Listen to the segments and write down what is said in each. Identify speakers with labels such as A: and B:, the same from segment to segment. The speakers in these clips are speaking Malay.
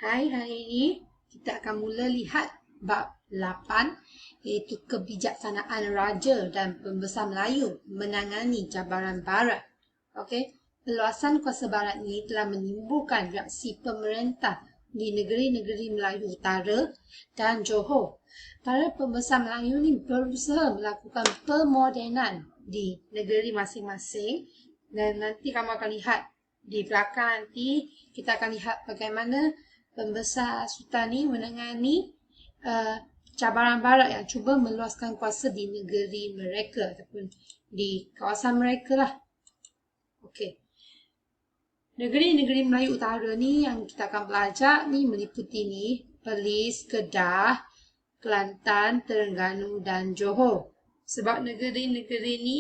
A: Hai, hari ini kita akan mula lihat bab 8 iaitu kebijaksanaan Raja dan Pembesar Melayu menangani cabaran Barat. Okey, peluasan kuasa Barat ini telah menimbulkan reaksi pemerintah di negeri-negeri Melayu Utara dan Johor. Para pembesar Melayu ini berusaha melakukan pemodenan di negeri masing-masing dan nanti kamu akan lihat di belakang nanti kita akan lihat bagaimana pembesar sultan ni menangani cabaran Barat yang cuba meluaskan kuasa di negeri mereka ataupun di kawasan mereka lah. Okey. Negeri-negeri Melayu Utara ni yang kita akan belajar ni meliputi ni Perlis, Kedah, Kelantan, Terengganu dan Johor. Sebab negeri-negeri ni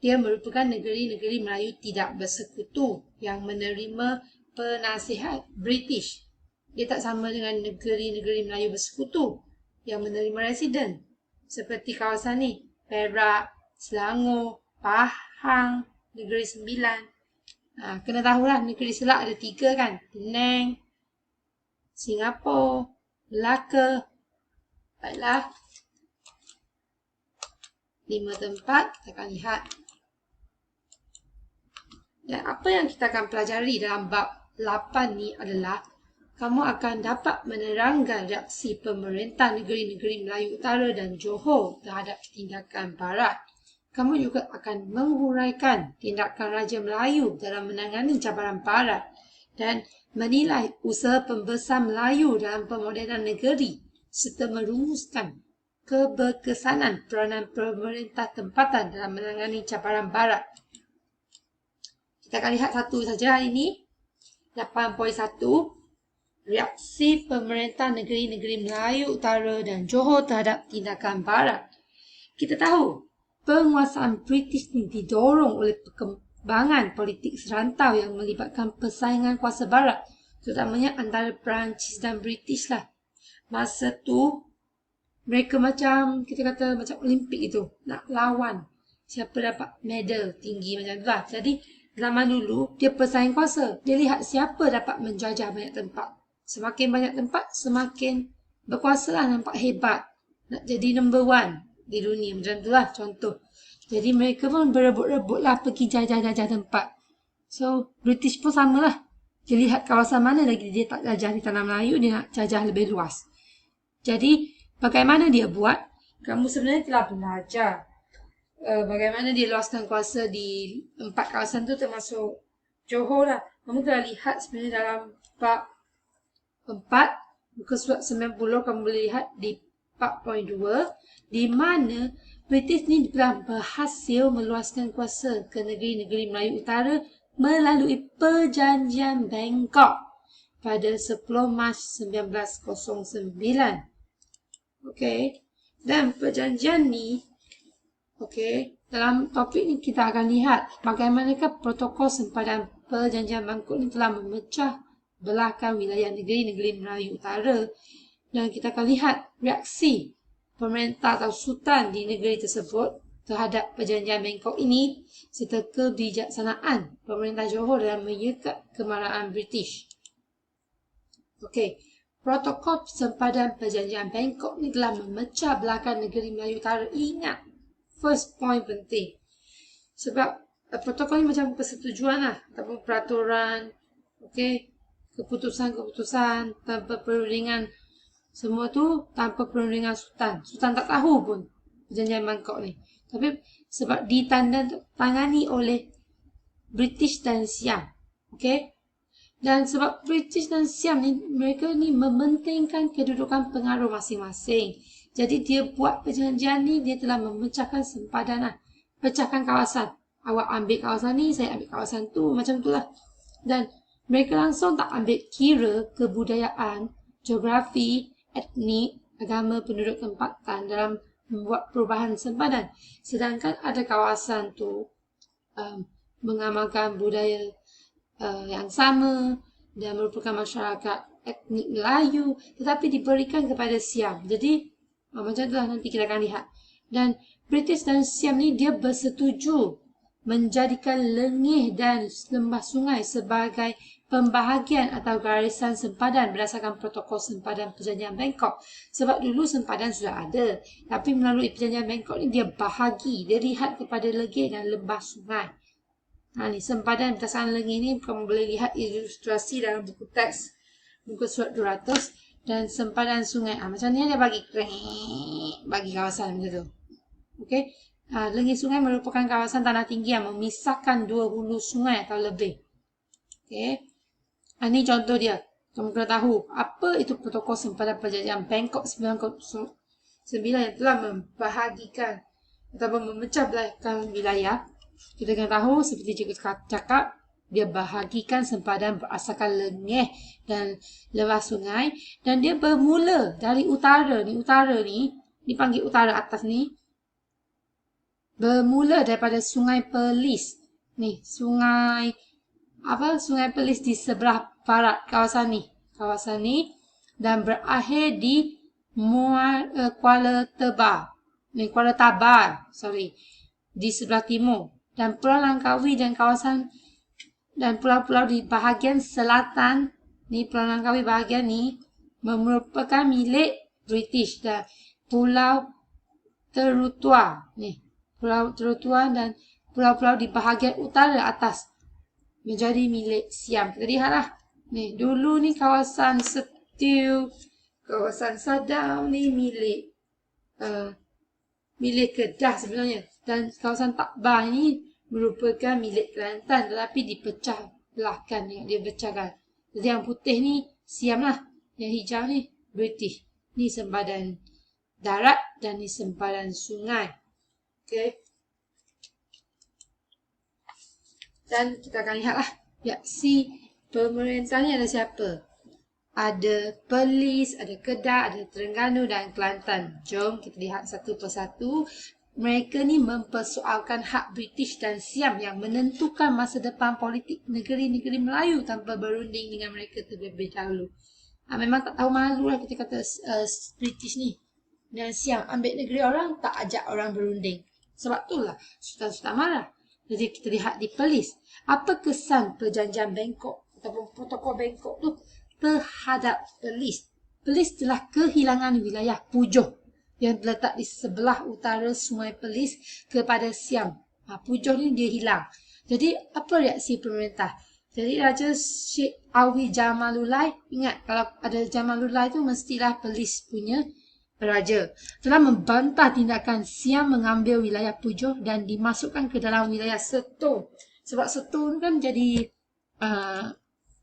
A: dia merupakan negeri-negeri Melayu tidak bersekutu yang menerima penasihat British. Dia tak sama dengan negeri-negeri Melayu bersekutu yang menerima residen. Seperti kawasan ni, Perak, Selangor, Pahang, Negeri Sembilan. Kena tahulah negeri Selak ada 3 kan. Penang, Singapura, Melaka. Baiklah. 5 tempat kita akan lihat. Dan apa yang kita akan pelajari dalam bab 8 ni adalah kamu akan dapat menerangkan reaksi pemerintah negeri-negeri Melayu Utara dan Johor terhadap tindakan Barat. Kamu juga akan menguraikan tindakan Raja Melayu dalam menangani cabaran Barat dan menilai usaha pembesar Melayu dalam pemodenan negeri serta merumuskan keberkesanan peranan pemerintah tempatan dalam menangani cabaran Barat. Kita akan lihat satu saja hari ini. 8.1. Reaksi pemerintah negeri-negeri Melayu Utara dan Johor terhadap tindakan Barat. Kita tahu, penguasaan British ni didorong oleh perkembangan politik serantau yang melibatkan persaingan kuasa Barat, terutamanya antara Perancis dan British lah. Masa tu, mereka macam, kita kata macam Olimpik itu, nak lawan siapa dapat medal tinggi macam tu lah. Jadi, zaman dulu, dia persaing kuasa. Dia lihat siapa dapat menjajah banyak tempat. Semakin banyak tempat, semakin berkuasa lah, nampak hebat. Nak jadi number 1 di dunia. Macam tu lah contoh. Jadi mereka pun berebut-rebut lah pergi jajah-jajah tempat. So, British pun sama lah. Dia lihat kawasan mana lagi dia tak jajah di tanah Melayu, dia nak jajah lebih luas. Jadi, bagaimana dia buat? Kamu sebenarnya telah belajar bagaimana dia luaskan kuasa di 4 kawasan tu termasuk Johor lah. Kamu telah lihat sebenarnya dalam bab 4, muka surat 90, kamu boleh lihat di 4.2, di mana British ni telah berhasil meluaskan kuasa ke negeri-negeri Melayu Utara melalui Perjanjian Bangkok pada 10 Mac 1909. Okey. Dan perjanjian ni, okey, dalam topik ni kita akan lihat bagaimanakah protokol sempadan Perjanjian Bangkok ni telah memecah belahkan wilayah negeri-negeri Melayu Utara. Dan kita akan lihat reaksi pemerintah atau sultan di negeri tersebut terhadap Perjanjian Bangkok ini serta kebijaksanaan pemerintah Johor dalam menyekat kemarahan British. Okey, protokol sempadan Perjanjian Bangkok ni telah memecah belahkan negeri Melayu Utara. Ingat, first point penting. Sebab protokol ni macam persetujuan lah ataupun peraturan, okey, keputusan-keputusan tanpa perundingan. Semua tu tanpa perundingan sultan. Sultan tak tahu pun Perjanjian Bangkok ni. Tapi sebab ditandangani oleh British dan Siam. Okey? Dan sebab British dan Siam ni, mereka ni mementingkan kedudukan pengaruh masing-masing. Jadi dia buat perjanjian ni, dia telah memecahkan sempadan lah. Pecahkan kawasan. Awak ambil kawasan ni, saya ambil kawasan tu. Macam tu lah. Dan mereka langsung tak ambil kira kebudayaan, geografi, etnik, agama penduduk tempatan dalam membuat perubahan sempadan. Sedangkan ada kawasan tu mengamalkan budaya yang sama dan merupakan masyarakat etnik Melayu tetapi diberikan kepada Siam. Jadi macam itulah nanti kita akan lihat. Dan British dan Siam ni dia bersetuju menjadikan Lengih dan lembah sungai sebagai pembahagian atau garisan sempadan berdasarkan protokol sempadan Perjanjian Bangkok. Sebab dulu sempadan sudah ada, tapi melalui Perjanjian Bangkok ni dia bahagi, dia lihat kepada legih dan lembah sungai. Ni sempadan berdasarkan legih ni kamu boleh lihat ilustrasi dalam buku teks muka surat 200 dan sempadan sungai. Macam ni dia bagi kawasan macam tu. Okey. Legih sungai merupakan kawasan tanah tinggi yang memisahkan dua hulu sungai atau lebih. Okey. Ini contoh dia. Kamu kena tahu apa itu protokol sempadan Perjanjian Bangkok 1909 yang telah membahagikan ataupun memecah belahkan wilayah. Kita kena tahu seperti cikgu cakap, dia bahagikan sempadan berasaskan lengeh dan lembah sungai dan dia bermula dari utara ni. Utara ni dipanggil utara atas ni. Bermula daripada Sungai Perlis. Ni, Sungai Perlis di sebelah barat kawasan ni. Dan berakhir di Kuala Tabar, di sebelah timur. Dan Pulau Langkawi dan kawasan dan pulau-pulau di bahagian selatan ni, Pulau Langkawi bahagian ni merupakan milik British dan Pulau Terutua ni, Pulau Terutua dan pulau-pulau di bahagian utara atas menjadi milik Siam. Kita lihatlah. Ni, dulu ni kawasan Setiu, kawasan Sadau ni milik Kedah sebenarnya. Dan kawasan Takbar ni merupakan milik Kelantan tetapi dipecah belahkan. Dia pecahkan. Jadi yang putih ni Siam lah. Yang hijau ni British. Ni sempadan darat dan ni sempadan sungai. Okey. Dan kita akan lihatlah yaksi pemerintah ni ada siapa. Ada Perlis, ada Kedah, ada Terengganu dan Kelantan. Jom kita lihat satu persatu. Mereka ni mempersoalkan hak British dan Siam yang menentukan masa depan politik negeri-negeri Melayu tanpa berunding dengan mereka terlebih dahulu. Memang tak tahu malu lah kita kata British ni dan Siam ambil negeri orang, tak ajak orang berunding. Sebab itulah Sultan-Sultan marah. Jadi kita lihat di Perlis. Apa kesan Perjanjian Bangkok ataupun protokol Bangkok tu terhadap Perlis? Perlis telah kehilangan wilayah Pujoh yang terletak di sebelah utara Sungai Perlis kepada Siam. Pujoh ni dia hilang. Jadi apa reaksi pemerintah? Jadi Raja Sheikh Awi Jamalullah, ingat kalau ada Jamalullah tu mestilah Perlis punya raja, telah membantah tindakan Siam mengambil wilayah Pujoh dan dimasukkan ke dalam wilayah Seto. Sebab Seto kan jadi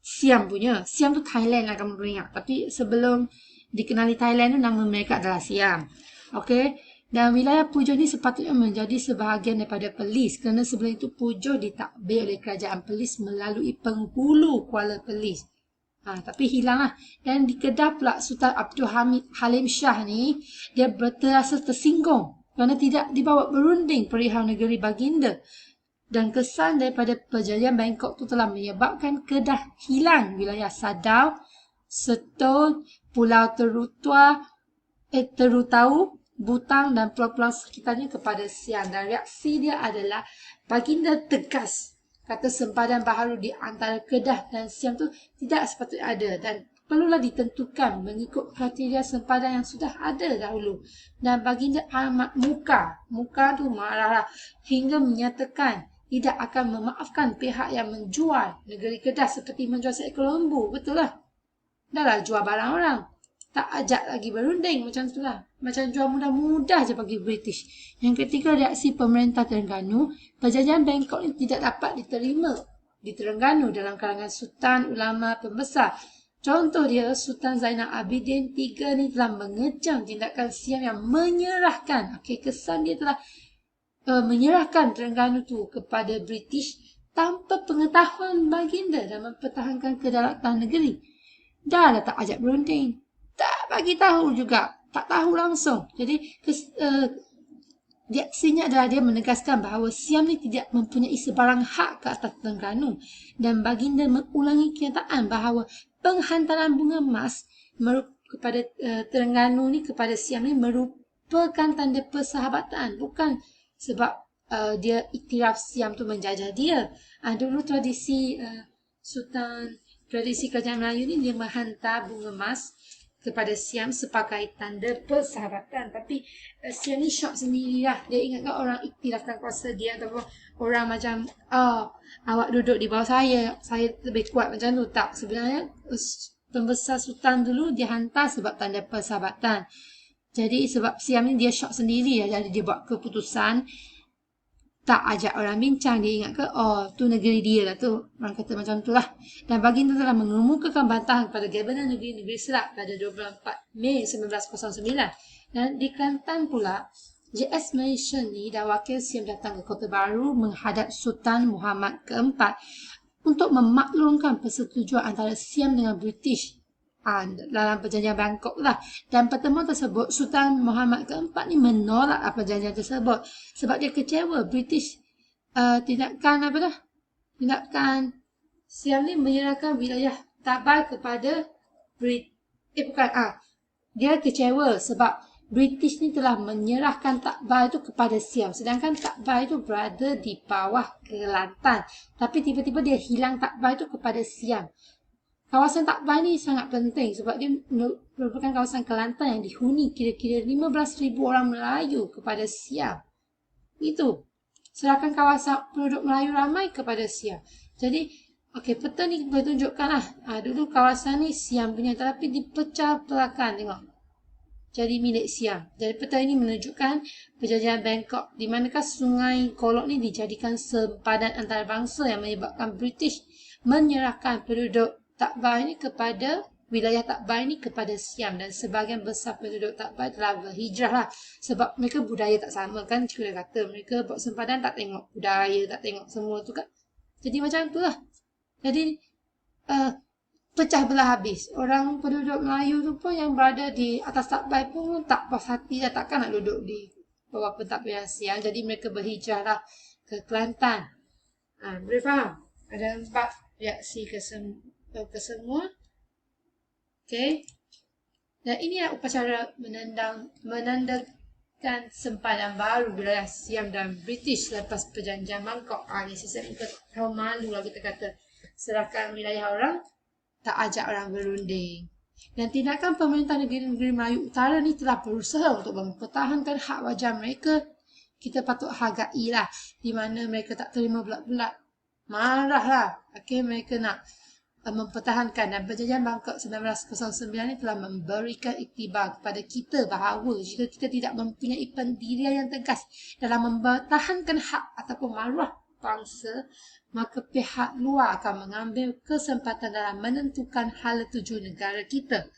A: Siam punya. Siam tu Thailand lah kamu perlu ingat. Tapi sebelum dikenali Thailand tu nama mereka adalah Siam. Okey. Dan wilayah Pujoh ni sepatutnya menjadi sebahagian daripada Perlis kerana sebelum itu Pujoh ditakbir oleh kerajaan Perlis melalui penghulu Kuala Perlis. Tapi hilanglah. Dan di Kedah pula Sultan Abdul Hamid Halim Shah ni dia terasa tersinggung kerana tidak dibawa berunding perihal negeri baginda. Dan kesan daripada Perjanjian Bangkok tu telah menyebabkan Kedah hilang wilayah Sadau, Seto, Pulau Terutau, Butang dan pulau-pulau sekitarnya kepada Siam. Dan reaksi dia adalah baginda tegas kata sempadan baharu di antara Kedah dan Siam tu tidak sepatutnya ada dan perlulah ditentukan mengikut kriteria sempadan yang sudah ada dahulu. Dan baginda amat muka tu marah hingga menyatakan tidak akan memaafkan pihak yang menjual negeri Kedah seperti menjual seekor lembu. Betul lah. Dah lah jual barang orang. Tak ajak lagi berunding macam tu lah. Macam jual mudah-mudah je bagi British. Yang ketiga, reaksi pemerintah Terengganu. Perjanjian Bangkok ni tidak dapat diterima di Terengganu dalam kalangan sultan, ulama, pembesar. Contoh dia, Sultan Zainal Abidin III ni telah mengecam tindakan Siam yang menyerahkan. Kesan dia telah menyerahkan Terengganu tu kepada British tanpa pengetahuan baginda dan mempertahankan kedaulatan negeri. Dah tak ajak berunding. Tak bagi tahu juga. Tak tahu langsung. Jadi reaksinya adalah dia menegaskan bahawa Siam ni tidak mempunyai sebarang hak ke atas Terengganu. Dan baginda mengulangi kenyataan bahawa penghantaran bunga emas kepada Terengganu ni kepada Siam ni merupakan tanda persahabatan. Bukan sebab dia iktiraf Siam tu menjajah dia. Dulu tradisi Sultan tradisi kerajaan Melayu ni dia menghantar bunga emas kepada Siam sebagai tanda persahabatan. Tapi Siam ni syok sendirilah. Dia ingatkan orang iktirafkan kuasa dia ataupun orang macam awak duduk di bawah saya lebih kuat macam tu. Tak, sebenarnya pembesar sultan dulu dia hantar sebab tanda persahabatan. Jadi sebab Siam ni dia syok sendiri lah. Jadi dia buat keputusan tak ajak orang bincang. Dia ingat ke tu negeri dia lah tu. Orang kata macam tu lah. Dan baginda telah mengemukakan bantahan kepada Governor Negeri-Negeri Selat pada 24 Mei 1909. Dan di Kelantan pula, J.S. Malaysia ni dan wakil Siam datang ke Kota Baru menghadap Sultan Muhammad keempat untuk memaklumkan persetujuan antara Siam dengan British dalam perjanjian Bangkok lah. Dan pertemuan tersebut Sultan Muhammad keempat ni menolak perjanjian tersebut sebab dia kecewa British tindakan Siam ni menyerahkan wilayah Tabai kepada dia kecewa sebab British ni telah menyerahkan Tabai itu kepada Siam, sedangkan Tabai itu berada di bawah Kelantan, tapi tiba-tiba dia hilang Tabai itu kepada Siam. Kawasan Tabai ni sangat penting sebab dia merupakan kawasan Kelantan yang dihuni kira-kira 15,000 orang Melayu kepada Siam. Itu. Serahkan kawasan penduduk Melayu ramai kepada Siam. Jadi, peta ni boleh tunjukkan lah. Dulu kawasan ni Siam punya tapi dipecah belakan tengok. Jadi milik Siam. Jadi peta ini menunjukkan perjanjian Bangkok di manakah sungai Kolok ni dijadikan sempadan antarabangsa yang menyebabkan British menyerahkan penduduk Tabai ni kepada wilayah Tabai ni kepada Siam, dan sebahagian besar penduduk Tabai telah berhijrah lah sebab mereka budaya tak sama kan. Cikgu dah kata mereka buat sempadan tak tengok budaya, tak tengok semua tu kan. Jadi macam tu lah. Jadi pecah belah habis. Orang penduduk Melayu tu pun yang berada di atas Tabai pun tak puas hati lah, takkan nak duduk di bawah pentadbiran Siam. Jadi mereka berhijrah lah ke Kelantan. Boleh faham? Ada 4 reaksi ke semua. Okay. Dan ini adalah upacara menandakan sempadan baru wilayah Siam dan British lepas perjanjian Bangkok. Ini sistem tahun malu lah kita kata. Serahkan wilayah orang, tak ajak orang berunding. Dan tindakan pemerintah negeri-negeri Melayu Utara ni telah berusaha untuk mempertahankan hak wajar mereka. Kita patut hargai lah. Di mana mereka tak terima belak-belak. Marah lah. Mereka nak mempertahankan, dan perjanjian Bangkok 1909 ni telah memberikan iktibar kepada kita bahawa jika kita tidak mempunyai pendirian yang tegas dalam mempertahankan hak ataupun maruah bangsa, maka pihak luar akan mengambil kesempatan dalam menentukan hala tuju negara kita.